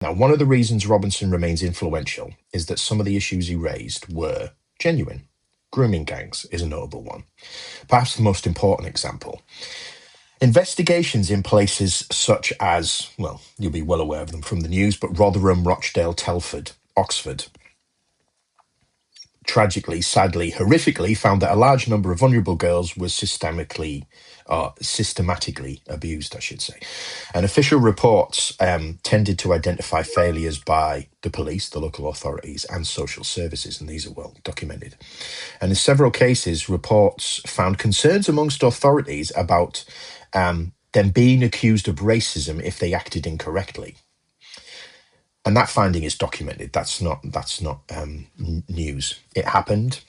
Now, one of the reasons Robinson remains influential is that some of the issues he raised were genuine. Grooming gangs is a notable one, perhaps the most important example. Investigations in places such as, well, you'll be well aware of them from the news, but Rotherham, Rochdale, Telford, Oxford, tragically, sadly, horrifically found that a large number of vulnerable girls were systematically abused, I should say. And official reports tended to identify failures by the police, the local authorities, and social services, and these are well documented. And in several cases, reports found concerns amongst authorities about them being accused of racism if they acted incorrectly. And that finding is documented. That's not news. It happened,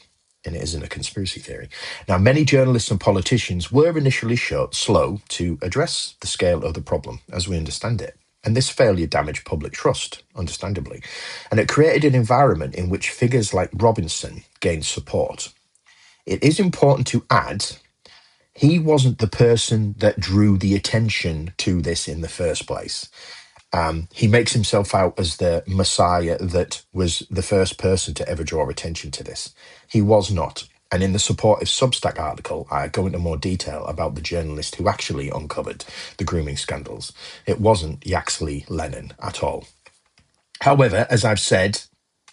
and it isn't a conspiracy theory. Now, many journalists and politicians were initially slow to address the scale of the problem as we understand it. And this failure damaged public trust, understandably. And it created an environment in which figures like Robinson gained support. It is important to add, he wasn't the person that drew the attention to this in the first place. He makes himself out as the messiah that was the first person to ever draw attention to this. He was not. And in the supportive Substack article, I go into more detail about the journalist who actually uncovered the grooming scandals. It wasn't Yaxley Lennon at all. However, as I've said,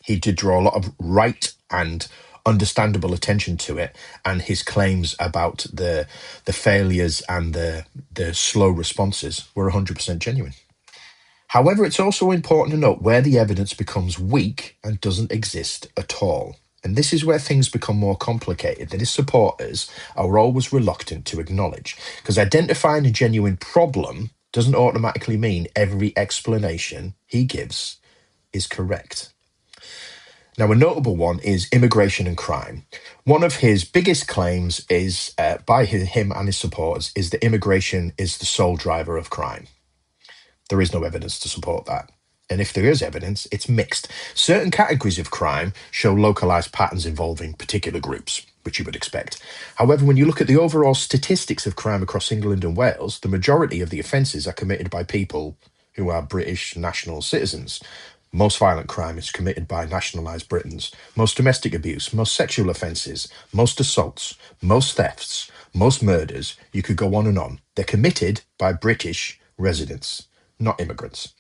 he did draw a lot of right and understandable attention to it, and his claims about the failures and the slow responses were 100% genuine. However, it's also important to note where the evidence becomes weak and doesn't exist at all. And this is where things become more complicated that his supporters are always reluctant to acknowledge. Because identifying a genuine problem doesn't automatically mean every explanation he gives is correct. Now, a notable one is immigration and crime. One of his biggest claims is, by him and his supporters, is that immigration is the sole driver of crime. There is no evidence to support that. And if there is evidence, it's mixed. Certain categories of crime show localized patterns involving particular groups, which you would expect. However, when you look at the overall statistics of crime across England and Wales, the majority of the offences are committed by people who are British national citizens. Most violent crime is committed by nationalised Britons. Most domestic abuse, most sexual offences, most assaults, most thefts, most murders, you could go on and on. They're committed by British residents, not immigrants.